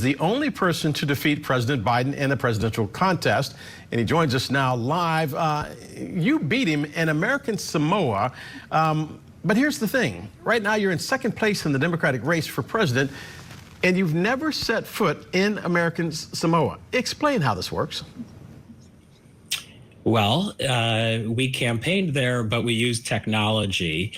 the only person to defeat President Biden in a presidential contest, and he joins us now live. You beat him in American Samoa, but here's the thing. Right now, you're in second place in the Democratic race for president, and you've never set foot in American Samoa. Explain how this works. Well, we campaigned there, but we used technology.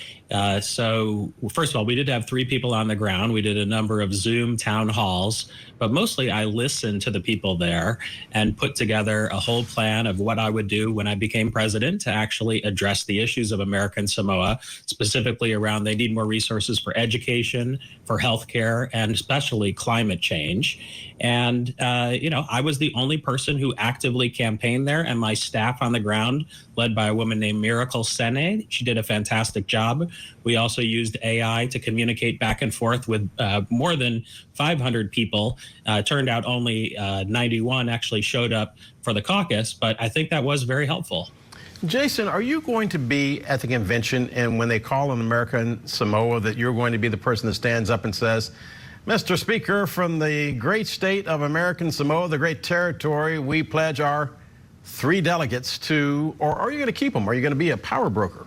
So first of all, we did have 3 people on the ground. We did a number of Zoom town halls, but mostly I listened to the people there and put together a whole plan of what I would do when I became president to actually address the issues of American Samoa, specifically around they need more resources for education, for healthcare, and especially climate change. And, I was the only person who actively campaigned there, and my staff on the ground, led by a woman named Miracle Sene. She did a fantastic job. We also used AI to communicate back and forth with more than 500 people. Turned out only 91 actually showed up for the caucus, but I think that was very helpful. Jason, are you going to be at the convention, and when they call on American Samoa, that you're going to be the person that stands up and says, Mr. Speaker, from the great state of American Samoa, the great territory, we pledge our 3 delegates to, or are you going to keep them? Are you going to be a power broker?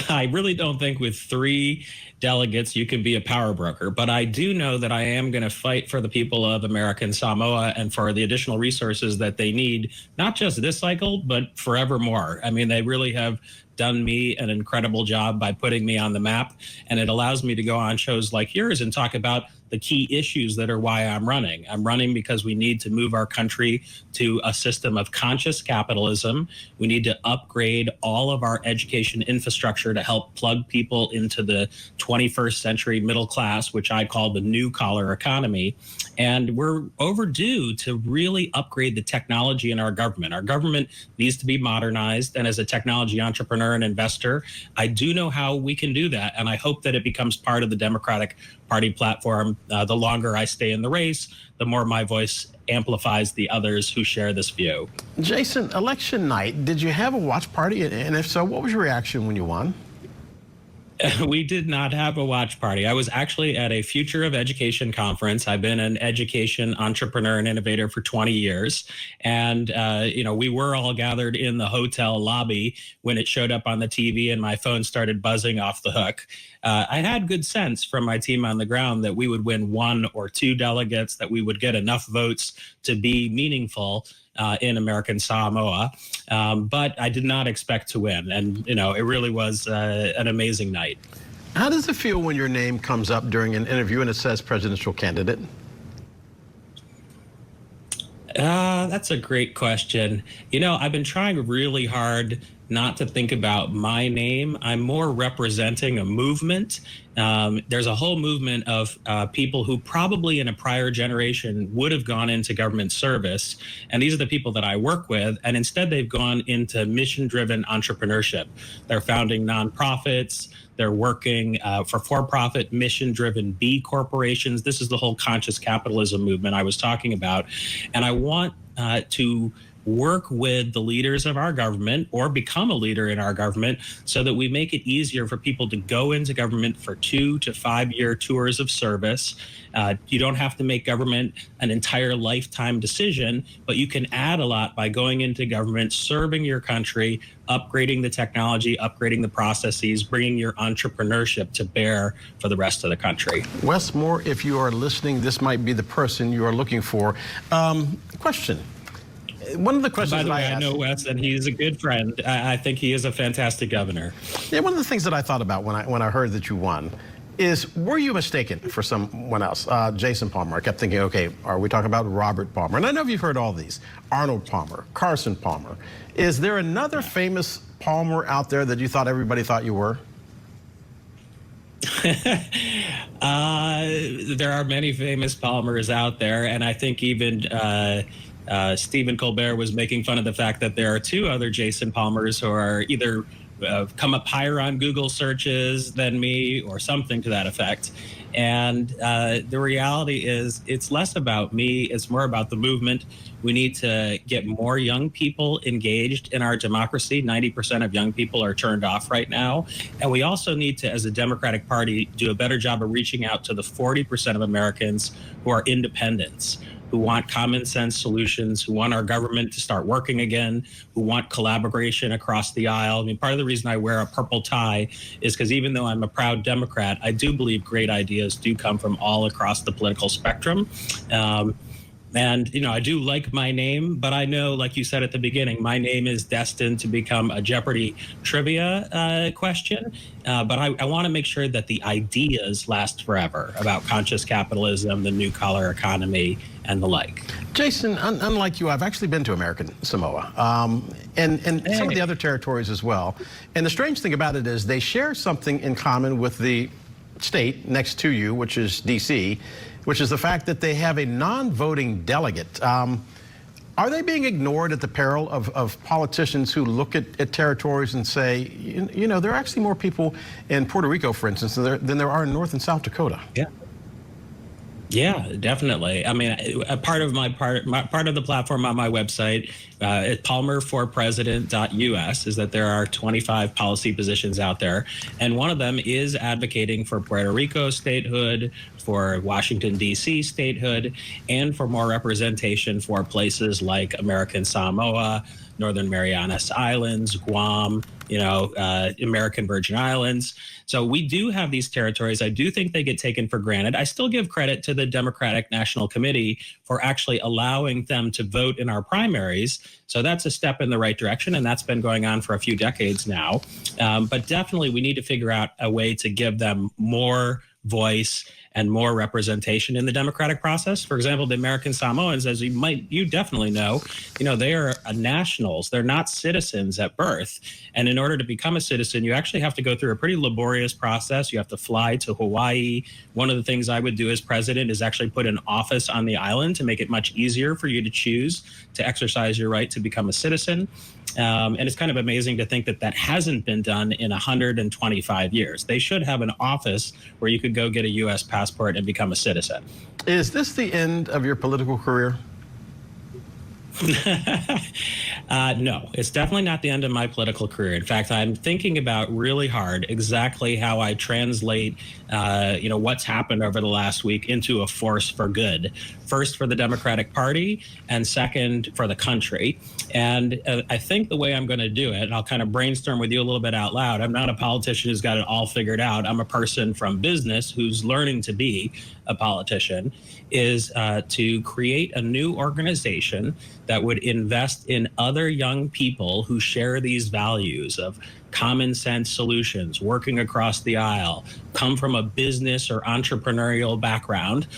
I really don't think with 3 delegates you can be a power broker, but I do know that I am going to fight for the people of American Samoa and for the additional resources that they need, not just this cycle, but forevermore. I mean, they really have done me an incredible job by putting me on the map, and it allows me to go on shows like yours and talk about the key issues that are why I'm running. I'm running because we need to move our country to a system of conscious capitalism. We need to upgrade all of our education infrastructure to help plug people into the 21st century middle class, which I call the new collar economy. And we're overdue to really upgrade the technology in our government. Our government needs to be modernized. And as a technology entrepreneur and investor, I do know how we can do that. And I hope that it becomes part of the Democratic Party platform. The longer I stay in the race, the more my voice amplifies the others who share this view. Jason, election night, did you have a watch party? And if so, what was your reaction when you won? We did not have a watch party. I was actually at a Future of Education conference. I've been an education entrepreneur and innovator for 20 years. And, we were all gathered in the hotel lobby when it showed up on the TV and my phone started buzzing off the hook. I had good sense from my team on the ground that we would win 1 or 2 delegates, that we would get enough votes to be meaningful in American Samoa, but I did not expect to win. And, it really was an amazing night. How does it feel when your name comes up during an interview and it says presidential candidate? That's a great question. I've been trying really hard not to think about my name. I'm more representing a movement. There's a whole movement of people who probably in a prior generation would have gone into government service. And these are the people that I work with. And instead, they've gone into mission-driven entrepreneurship. They're founding nonprofits. They're working for-profit, mission-driven B corporations. This is the whole conscious capitalism movement I was talking about. And I want to work with the leaders of our government or become a leader in our government so that we make it easier for people to go into government for 2 to 5 year tours of service. You don't have to make government an entire lifetime decision, but you can add a lot by going into government, serving your country, upgrading the technology, upgrading the processes, bringing your entrepreneurship to bear for the rest of the country. Wes Moore, if you are listening, this might be the person you are looking for. Question. One of the questions By the way, I know Wes, and he's a good friend. I think he is a fantastic governor. Yeah, one of the things that I thought about when I heard that you won is, were you mistaken for someone else? Jason Palmer. I kept thinking, okay, are we talking about Robert Palmer? And I know you've heard all these. Arnold Palmer, Carson Palmer. Is there another famous Palmer out there that you thought everybody thought you were? There are many famous Palmers out there, and I think even Stephen Colbert was making fun of the fact that there are 2 other Jason Palmers who are either come up higher on Google searches than me or something to that effect. And the reality is it's less about me, it's more about the movement. We need to get more young people engaged in our democracy. 90% of young people are turned off right now. And we also need to, as a Democratic Party, do a better job of reaching out to the 40% of Americans who are independents, who want common sense solutions, who want our government to start working again, who want collaboration across the aisle. I mean, part of the reason I wear a purple tie is because even though I'm a proud Democrat, I do believe great ideas do come from all across the political spectrum. And, you know, I do like my name, but I know, like you said at the beginning, my name is destined to become a Jeopardy trivia question. But I want to make sure that the ideas last forever about conscious capitalism, the new collar economy, and the like. Jason, unlike you, I've actually been to American Samoa and some of the other territories as well. And the strange thing about it is they share something in common with the state next to you, which is D.C., which is the fact that they have a non-voting delegate. Are they being ignored at the peril of politicians who look at territories and say, you know, there are actually more people in Puerto Rico, for instance, than there are in North and South Dakota? Yeah. Yeah, definitely. I mean, a part of the platform on my website, at palmerforpresident.us, is that there are 25 policy positions out there, and one of them is advocating for Puerto Rico statehood, for Washington, D.C. statehood, and for more representation for places like American Samoa, Northern Marianas Islands, Guam, you know, American Virgin Islands. So we do have these territories. I do think they get taken for granted. I still give credit to the Democratic National Committee for actually allowing them to vote in our primaries. So that's a step in the right direction, and that's been going on for a few decades now. But definitely we need to figure out a way to give them more voice and more representation in the democratic process. For example, the American Samoans, as you definitely know, they are nationals. They're not citizens at birth. And in order to become a citizen, you actually have to go through a pretty laborious process. You have to fly to Hawaii. One of the things I would do as president is actually put an office on the island to make it much easier for you to choose to exercise your right to become a citizen. And it's kind of amazing to think that that hasn't been done in 125 years. They should have an office where you could go get a U.S. passport and become a citizen. Is this the end of your political career? No, it's definitely not the end of my political career. In fact, I'm thinking about really hard exactly how I translate, what's happened over the last week into a force for good. First, for the Democratic Party, and second, for the country. And I think the way I'm going to do it, and I'll kind of brainstorm with you a little bit out loud. I'm not a politician who's got it all figured out. I'm a person from business who's learning to be a politician, is to create a new organization that would invest in other young people who share these values of common sense solutions, working across the aisle, come from a business or entrepreneurial background,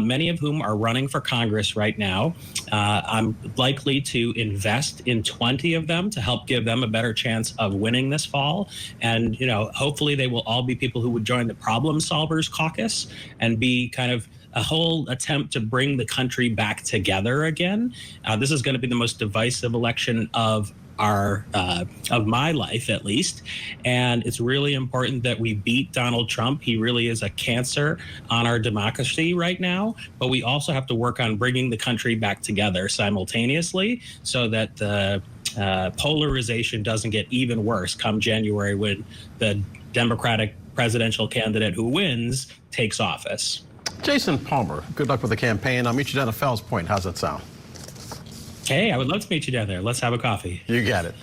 many of whom are running for Congress right now. I'm likely to invest in 20 of them to help give them a better chance of winning this fall. And, hopefully they will all be people who would join the Problem Solvers Caucus and be kind of a whole attempt to bring the country back together again. This is going to be the most divisive election of my life, at least. And it's really important that we beat Donald Trump. He really is a cancer on our democracy right now. But we also have to work on bringing the country back together simultaneously so that the polarization doesn't get even worse come January when the Democratic presidential candidate who wins takes office. Jason Palmer, good luck with the campaign. I'll meet you down at Fells Point. How's that sound? Hey, I would love to meet you down there. Let's have a coffee. You got it.